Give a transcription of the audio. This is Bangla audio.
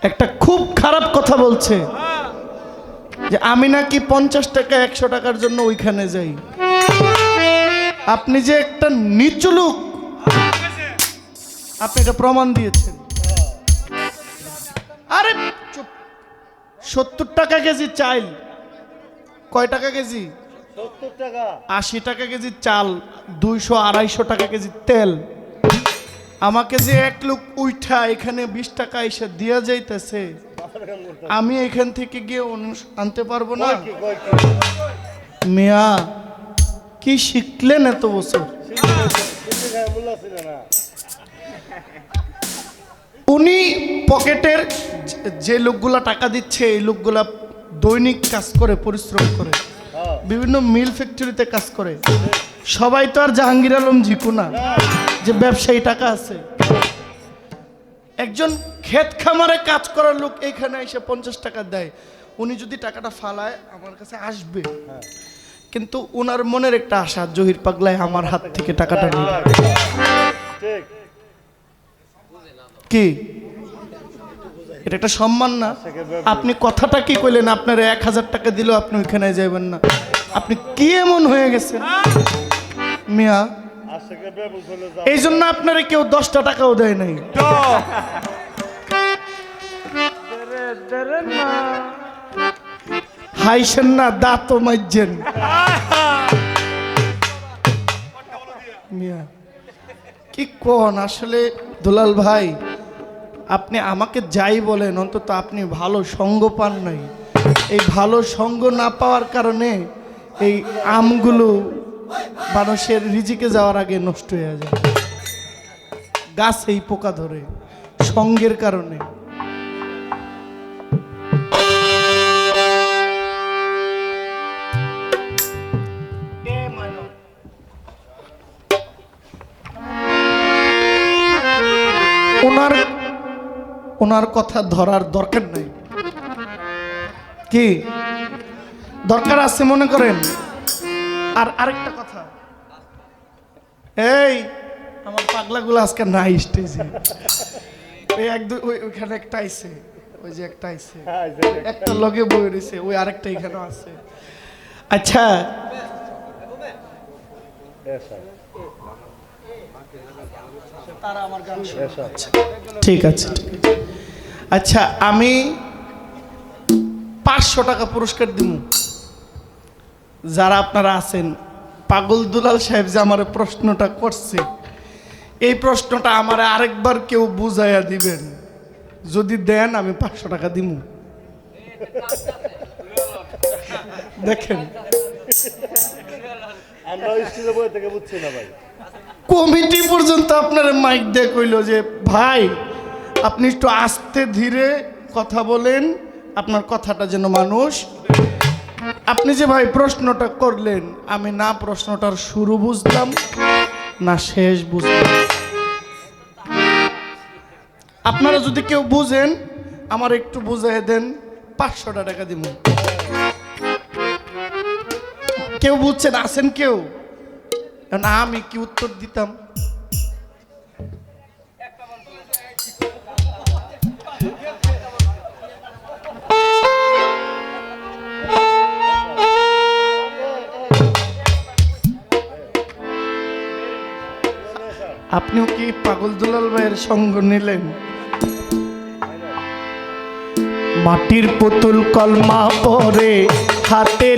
একটা খুব খারাপ কথা বলছে যে আমি নাকি 50 টাকা 100 টাকার জন্য ওইখানে যাই। আপনি যে একটা নিচু লোক, আপনি এটা প্রমাণ দিয়েছেন। আরে 70 টাকা কেজি চাল, কয় টাকা কেজি? 70 টাকা। 80 টাকা কেজি চাল, 200-250 টাকা কেজি তেল। আমাকে যে এক লোক উঠা এখানে 20 টাকা এসে দিয়া যাইতেছে, আমি এখান থেকে গিয়ে আনতে পারবো না? মিয়া কি শিখলেন এত বছর? উনি পকেটের যে লোকগুলা টাকা দিচ্ছে, এই লোকগুলা দৈনিক কাজ করে, পরিশ্রম করে, বিভিন্ন মিল ফ্যাক্টরিতে কাজ করে। সবাই তো আর জাহাঙ্গীর আলম জিকু না যে ব্যবসায়ী টাকা আছে। একজন ক্ষেত খামারে কাজ করার লোক এখানে এসে 50 টাকা দেয়। উনি যদি টাকাটা ফালায় আমার কাছে আসবে, কিন্তু ওনার মনের একটা আশা, জহির পাগলায় আমার হাত থেকে টাকাটা নিবে। কি এটা একটা সম্মান না? আপনি কথাটা কি কইলেন? আপনার 1000 টাকা দিলেও আপনি ওইখানে যাবেন না? আপনি কি এমন হয়ে গেছেন মিয়া? এই জন্য আপনারা কেউ 10টা টাকাও দেয় নাই। হাইছেন না, দাঁত মাইজেন মিয়া। কি কোন আসলে দুলাল ভাই, আপনি আমাকে যাই বলেন, অন্তত আপনি ভালো সঙ্গ পান নাই। এই ভালো সঙ্গ না পাওয়ার কারণে এই আমগুলো মানুষের রিজিকে যাওয়ার আগে নষ্ট হয়ে যায়। গাছেই পোকা ধরে সঙ্গের কারণে। ওনার কথা ধরার দরকার নাই। কি দরকার আছে মনে করেন? আর আরেকটা কথা, এই আমার পাগলাগুলো আজকে নাই স্টেজে। ওই ওইখানে একটা আইছে, ওই যে একটা আইছে, একটা লগে বই রয়েছে, ওই আরেকটা এখানে আছে। আচ্ছা তারা আমার গান শুনে। ঠিক আছে, আচ্ছা আমি 500 টাকা পুরস্কার দিব যারা আপনারা আছেন। পাগল দুলাল সাহেব যে আমার প্রশ্নটা করছে, এই প্রশ্নটা আমার আরেকবার কেউ বুঝাইয়া দিবেন। যদি দেন আমি 500 টাকা দিব। দেখেন কমিটি পর্যন্ত আপনার মাইক দিয়ে কইল যে ভাই আপনি একটু আস্তে ধীরে কথা বলেন, আপনার কথাটা যেন মানুষ। আপনি যে ভাই প্রশ্নটা করলেন, আমি না প্রশ্নটার শুরু বুঝলাম না শেষ বুঝলাম। আপনারা যদি কেউ বুঝেন আমার একটু বুঝাই দেন, 500 টাকা দিব। কেউ বুঝছেন? আছেন কেউ? না আমি কি উত্তর দিতাম? আপনিও কি পাগল দুলাল ভাইয়ের সঙ্গ নিলেন? মাটির পুতুল কলমা পরে হাতে